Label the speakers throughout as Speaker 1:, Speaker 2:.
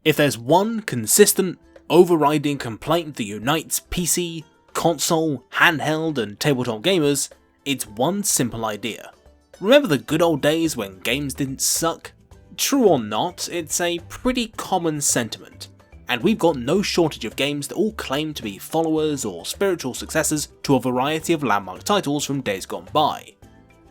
Speaker 1: If there's one consistent, overriding complaint that unites PC, console, handheld and tabletop gamers, it's one simple idea. Remember the good old days when games didn't suck? True or not, it's a pretty common sentiment, and we've got no shortage of games that all claim to be followers or spiritual successors to a variety of landmark titles from days gone by.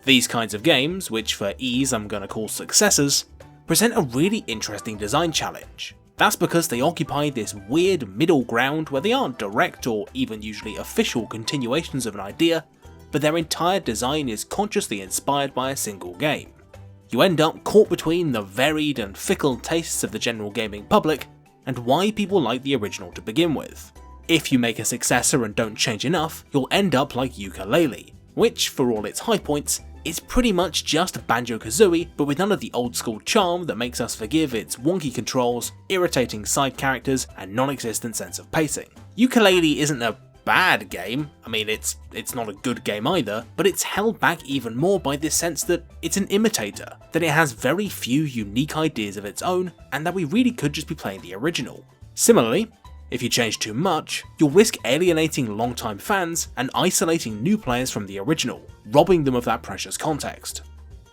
Speaker 1: These kinds of games, which for ease I'm going to call successors, present a really interesting design challenge. That's because they occupy this weird middle ground where they aren't direct or even usually official continuations of an idea, but their entire design is consciously inspired by a single game. You end up caught between the varied and fickle tastes of the general gaming public and why people like the original to begin with. If you make a successor and don't change enough, you'll end up like Yooka Laylee, which, for all its high points, is pretty much just Banjo Kazooie, but with none of the old school charm that makes us forgive its wonky controls, irritating side characters, and non-existent sense of pacing. Yooka Laylee isn't a bad game, I mean it's not a good game either, but it's held back even more by this sense that it's an imitator, that it has very few unique ideas of its own, and that we really could just be playing the original. Similarly, if you change too much, you'll risk alienating longtime fans and isolating new players from the original, robbing them of that precious context.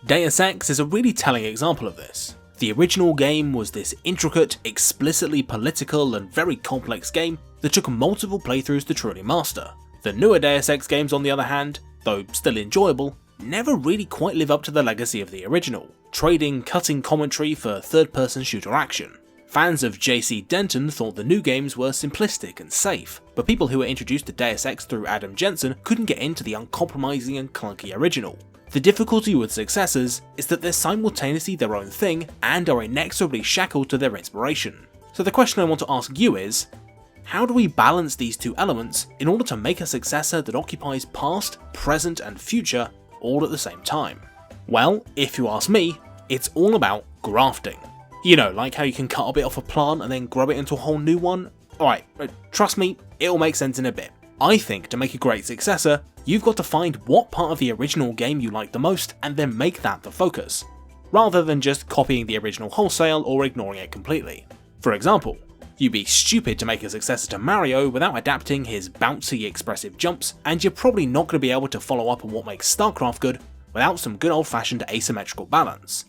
Speaker 1: Deus Ex is a really telling example of this. The original game was this intricate, explicitly political and very complex game that took multiple playthroughs to truly master. The newer Deus Ex games, on the other hand, though still enjoyable, never really quite live up to the legacy of the original, trading cutting commentary for third-person shooter action. Fans of J.C. Denton thought the new games were simplistic and safe, but people who were introduced to Deus Ex through Adam Jensen couldn't get into the uncompromising and clunky original. The difficulty with successors is that they're simultaneously their own thing and are inexorably shackled to their inspiration. So the question I want to ask you is, how do we balance these two elements in order to make a successor that occupies past, present and future all at the same time? Well, if you ask me, it's all about grafting. You know, like how you can cut a bit off a plant and then grow it into a whole new one? Alright, trust me, it'll make sense in a bit. I think to make a great successor, you've got to find what part of the original game you like the most and then make that the focus, rather than just copying the original wholesale or ignoring it completely. For example, you'd be stupid to make a successor to Mario without adapting his bouncy expressive jumps, and you're probably not going to be able to follow up on what makes Starcraft good without some good old fashioned asymmetrical balance.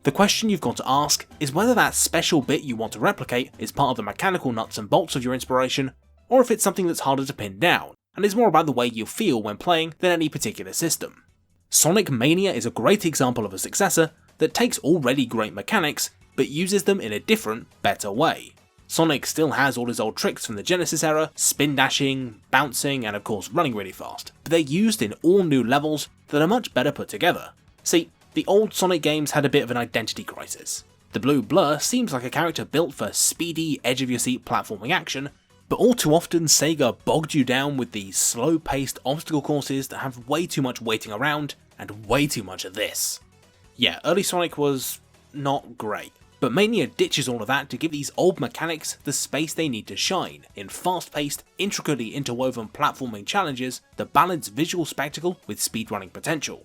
Speaker 1: The question you've got to ask is whether that special bit you want to replicate is part of the mechanical nuts and bolts of your inspiration, or if it's something that's harder to pin down, and is more about the way you feel when playing than any particular system. Sonic Mania is a great example of a successor that takes already great mechanics, but uses them in a different, better way. Sonic still has all his old tricks from the Genesis era, spin dashing, bouncing, and of course running really fast, but they're used in all new levels that are much better put together. See, the old Sonic games had a bit of an identity crisis. The blue blur seems like a character built for speedy, edge-of-your-seat platforming action, but all too often Sega bogged you down with these slow-paced obstacle courses that have way too much waiting around, and way too much of this. Yeah, early Sonic was not great, but Mania ditches all of that to give these old mechanics the space they need to shine in fast-paced, intricately interwoven platforming challenges that balance visual spectacle with speedrunning potential.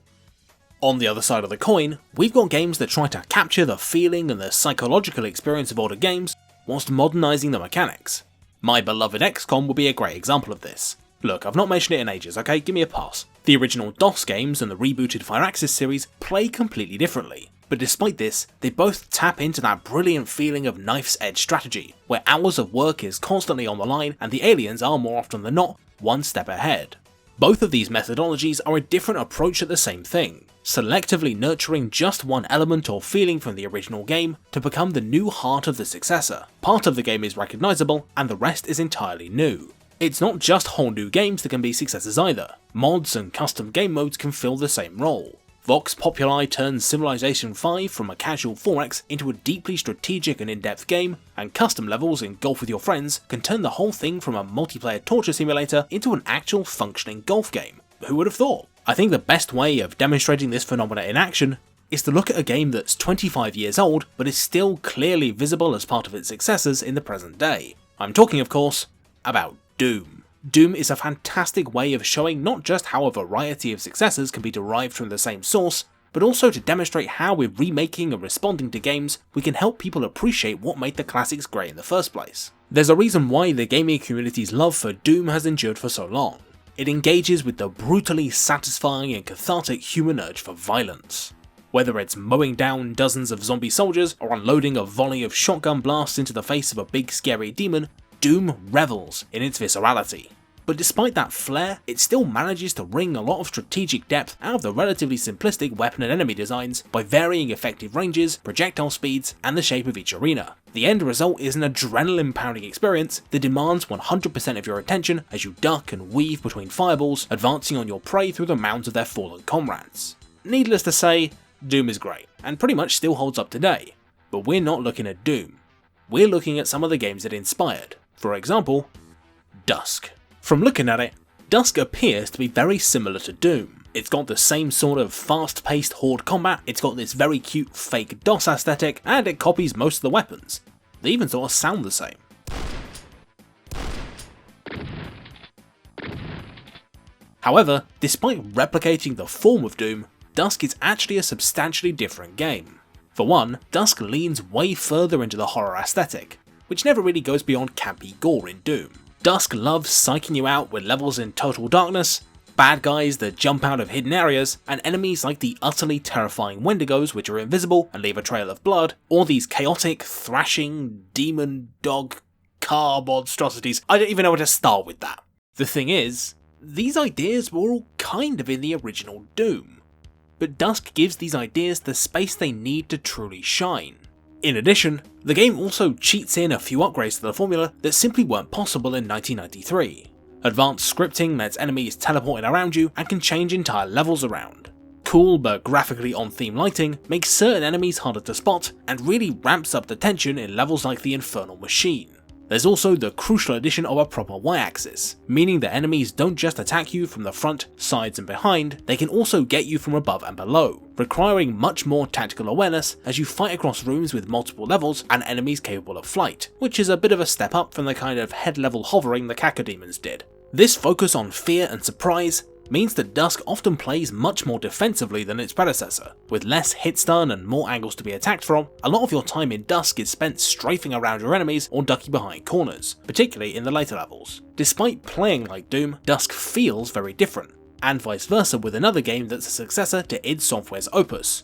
Speaker 1: On the other side of the coin, we've got games that try to capture the feeling and the psychological experience of older games whilst modernising the mechanics. My beloved XCOM would be a great example of this. Look, I've not mentioned it in ages, okay, give me a pass. The original DOS games and the rebooted Firaxis series play completely differently, but despite this, they both tap into that brilliant feeling of knife's edge strategy, where hours of work is constantly on the line and the aliens are more often than not one step ahead. Both of these methodologies are a different approach at the same thing, selectively nurturing just one element or feeling from the original game to become the new heart of the successor. Part of the game is recognisable and the rest is entirely new. It's not just whole new games that can be successors either. Mods and custom game modes can fill the same role. Vox Populi turns Civilization V from a casual 4X into a deeply strategic and in-depth game, and custom levels in Golf with Your Friends can turn the whole thing from a multiplayer torture simulator into an actual functioning golf game. Who would have thought? I think the best way of demonstrating this phenomena in action is to look at a game that's 25 years old but is still clearly visible as part of its successors in the present day. I'm talking, of course, about Doom. Doom is a fantastic way of showing not just how a variety of successors can be derived from the same source, but also to demonstrate how with remaking and responding to games, we can help people appreciate what made the classics great in the first place. There's a reason why the gaming community's love for Doom has endured for so long. It engages with the brutally satisfying and cathartic human urge for violence. Whether it's mowing down dozens of zombie soldiers or unloading a volley of shotgun blasts into the face of a big scary demon, Doom revels in its viscerality. But despite that flair, it still manages to wring a lot of strategic depth out of the relatively simplistic weapon and enemy designs by varying effective ranges, projectile speeds, and the shape of each arena. The end result is an adrenaline-pounding experience that demands 100% of your attention as you duck and weave between fireballs, advancing on your prey through the mounds of their fallen comrades. Needless to say, Doom is great, and pretty much still holds up today. But we're not looking at Doom. We're looking at some of the games it inspired. For example, DUSK. From looking at it, DUSK appears to be very similar to Doom. It's got the same sort of fast-paced horde combat, it's got this very cute fake DOS aesthetic, and it copies most of the weapons. They even sort of sound the same. However, despite replicating the form of Doom, DUSK is actually a substantially different game. For one, DUSK leans way further into the horror aesthetic, which never really goes beyond campy gore in Doom. DUSK loves psyching you out with levels in total darkness, bad guys that jump out of hidden areas, and enemies like the utterly terrifying Wendigos which are invisible and leave a trail of blood, or these chaotic, thrashing, demon, dog, car monstrosities. I don't even know where to start with that. The thing is, these ideas were all kind of in the original Doom, but DUSK gives these ideas the space they need to truly shine. In addition, the game also cheats in a few upgrades to the formula that simply weren't possible in 1993. Advanced scripting lets enemies teleporting around you and can change entire levels around. Cool but graphically on-theme lighting makes certain enemies harder to spot and really ramps up the tension in levels like the Infernal Machine. There's also the crucial addition of a proper Y-axis, meaning that enemies don't just attack you from the front, sides and behind, they can also get you from above and below, requiring much more tactical awareness as you fight across rooms with multiple levels and enemies capable of flight, which is a bit of a step up from the kind of head-level hovering the Cacodemons did. This focus on fear and surprise means that DUSK often plays much more defensively than its predecessor. With less hit stun and more angles to be attacked from, a lot of your time in DUSK is spent strafing around your enemies or ducking behind corners, particularly in the later levels. Despite playing like Doom, DUSK feels very different, and vice versa with another game that's a successor to id Software's opus,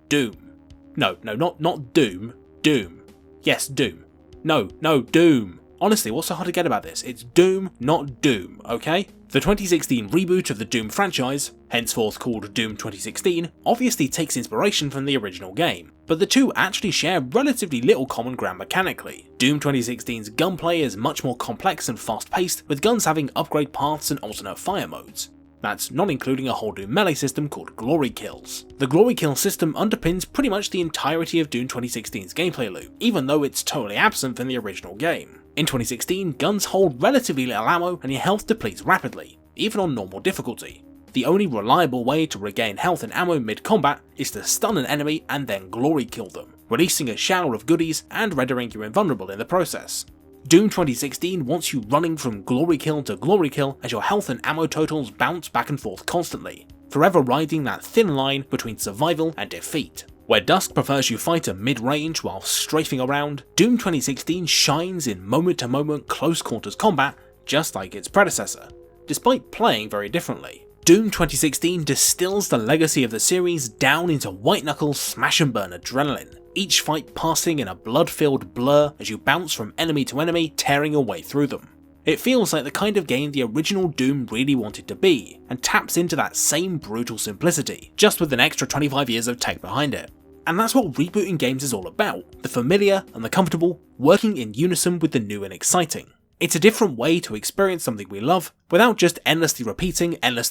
Speaker 1: Doom. No, not Doom, Doom. Yes, Doom. No, Doom. Honestly, what's so hard to get about this? It's Doom, not Doom, okay? The 2016 reboot of the Doom franchise, henceforth called Doom 2016, obviously takes inspiration from the original game, but the two actually share relatively little common ground mechanically. Doom 2016's gunplay is much more complex and fast-paced, with guns having upgrade paths and alternate fire modes. That's not including a whole Doom melee system called Glory Kills. The Glory Kill system underpins pretty much the entirety of Doom 2016's gameplay loop, even though it's totally absent from the original game. In 2016, guns hold relatively little ammo and your health depletes rapidly, even on normal difficulty. The only reliable way to regain health and ammo mid-combat is to stun an enemy and then glory kill them, releasing a shower of goodies and rendering you invulnerable in the process. Doom 2016 wants you running from glory kill to glory kill as your health and ammo totals bounce back and forth constantly, forever riding that thin line between survival and defeat. Where DUSK prefers you fight at mid-range while strafing around, Doom 2016 shines in moment-to-moment close quarters combat just like its predecessor, despite playing very differently. Doom 2016 distills the legacy of the series down into white-knuckle smash-and-burn adrenaline, each fight passing in a blood-filled blur as you bounce from enemy to enemy, tearing your way through them. It feels like the kind of game the original Doom really wanted to be, and taps into that same brutal simplicity, just with an extra 25 years of tech behind it. And that's what rebooting games is all about, the familiar and the comfortable, working in unison with the new and exciting. It's a different way to experience something we love, without just endlessly repeating the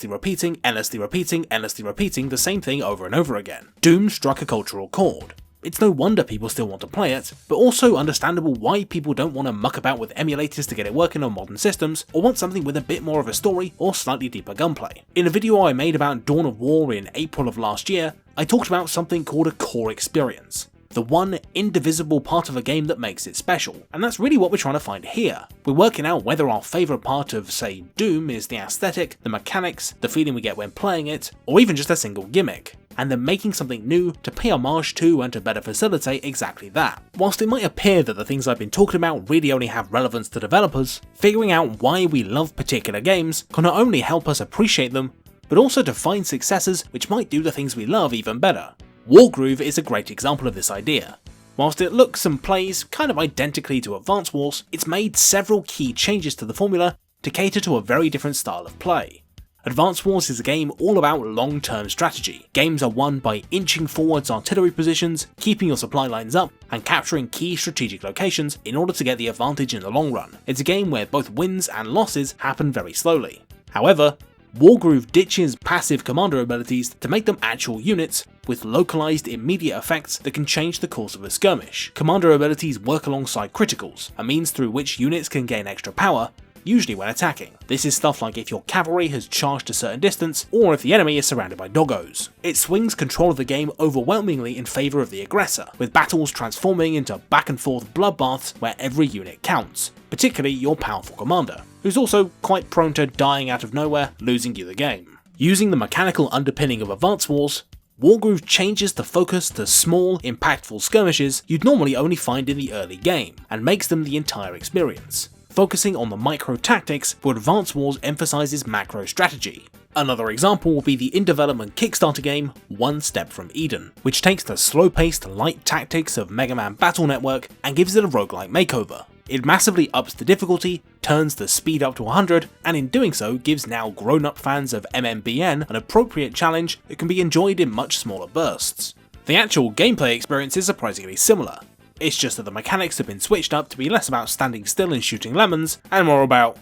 Speaker 1: same thing over and over again. Doom struck a cultural chord. It's no wonder people still want to play it, but also understandable why people don't want to muck about with emulators to get it working on modern systems, or want something with a bit more of a story or slightly deeper gunplay. In a video I made about Dawn of War in April of last year, I talked about something called a core experience. The one indivisible part of a game that makes it special, and that's really what we're trying to find here. We're working out whether our favourite part of, say, Doom is the aesthetic, the mechanics, the feeling we get when playing it, or even just a single gimmick. and then making something new to pay homage to and to better facilitate exactly that. Whilst it might appear that the things I've been talking about really only have relevance to developers, figuring out why we love particular games can not only help us appreciate them, but also to find successors which might do the things we love even better. Wargroove is a great example of this idea. Whilst it looks and plays kind of identically to Advance Wars, it's made several key changes to the formula to cater to a very different style of play. Advance Wars is a game all about long-term strategy. Games are won by inching forwards artillery positions, keeping your supply lines up, and capturing key strategic locations in order to get the advantage in the long run. It's a game where both wins and losses happen very slowly. However, Wargroove ditches passive commander abilities to make them actual units with localized immediate effects that can change the course of a skirmish. Commander abilities work alongside criticals, a means through which units can gain extra power, usually when attacking. This is stuff like if your cavalry has charged a certain distance, or if the enemy is surrounded by doggos. It swings control of the game overwhelmingly in favour of the aggressor, with battles transforming into back and forth bloodbaths where every unit counts, particularly your powerful commander, who's also quite prone to dying out of nowhere, losing you the game. Using the mechanical underpinning of Advance Wars, Wargroove changes the focus to small, impactful skirmishes you'd normally only find in the early game, and makes them the entire experience. Focusing on the micro-tactics, where Advance Wars emphasises macro strategy. Another example will be the in-development Kickstarter game, One Step from Eden, which takes the slow-paced, light tactics of Mega Man Battle Network and gives it a roguelike makeover. It massively ups the difficulty, turns the speed up to 100, and in doing so gives now grown-up fans of MMBN an appropriate challenge that can be enjoyed in much smaller bursts. The actual gameplay experience is surprisingly similar. It's just that the mechanics have been switched up to be less about standing still and shooting lemons, and more about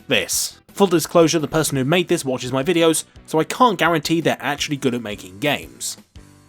Speaker 1: this. Full disclosure, the person who made this watches my videos, so I can't guarantee they're actually good at making games.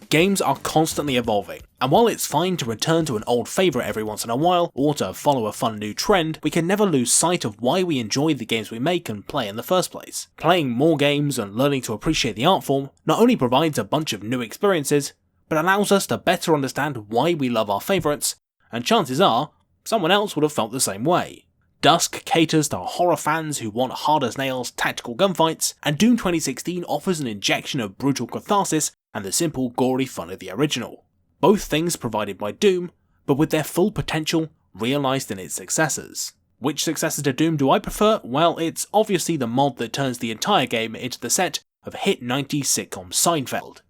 Speaker 1: Games are constantly evolving, and while it's fine to return to an old favourite every once in a while, or to follow a fun new trend, we can never lose sight of why we enjoy the games we make and play in the first place. Playing more games and learning to appreciate the art form not only provides a bunch of new experiences, but allows us to better understand why we love our favourites, and chances are, someone else would have felt the same way. DUSK caters to horror fans who want hard-as-nails tactical gunfights, and Doom 2016 offers an injection of brutal catharsis and the simple gory fun of the original. Both things provided by Doom, but with their full potential realised in its successors. Which successor to Doom do I prefer? Well, it's obviously the mod that turns the entire game into the set of hit 90s sitcom Seinfeld.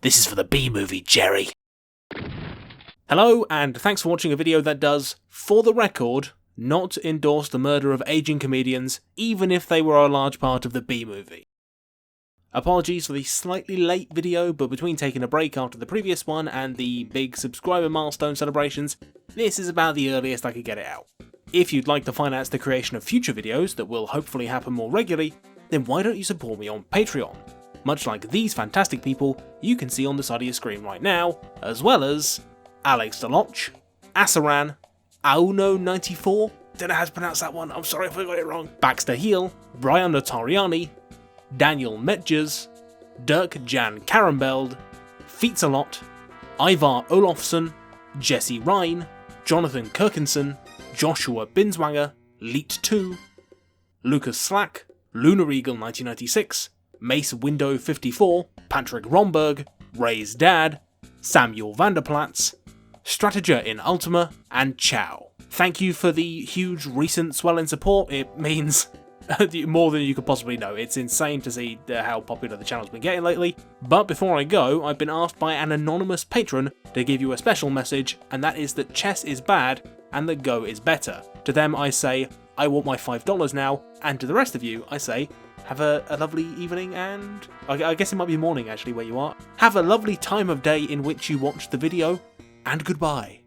Speaker 1: This is for the B-movie, Jerry. Hello, and thanks for watching a video that does, for the record, not endorse the murder of aging comedians, even if they were a large part of the B-movie. Apologies for the slightly late video, but between taking a break after the previous one and the big subscriber milestone celebrations, this is about the earliest I could get it out. If you'd like to finance the creation of future videos that will hopefully happen more regularly, then why don't you support me on Patreon? Much like these fantastic people you can see on the side of your screen right now, as well as Alex Deloch, Asaran, Auno94, don't know how to pronounce that one, I'm sorry if I got it wrong, Baxter Heel, Brian Notariani, Daniel Metjes, Dirk Jan Karambeld, Feetsalot, Ivar Olofsson, Jesse Ryan, Jonathan Kirkinson, Joshua Binswanger, Leet2, Lucas Slack, Lunar Eagle 1996, Mace Window 54, Patrick Romberg, Ray's Dad, Samuel Vanderplatz, Strateger in Ultima, and Chow. Thank you for the huge recent swell in support, it means more than you could possibly know. It's insane to see how popular the channel's been getting lately. But before I go, I've been asked by an anonymous patron to give you a special message, and that is that chess is bad and that Go is better. To them I say, I want my $5 now, and to the rest of you I say, have a lovely evening, and I guess it might be morning actually where you are. Have a lovely time of day in which you watch the video, and goodbye.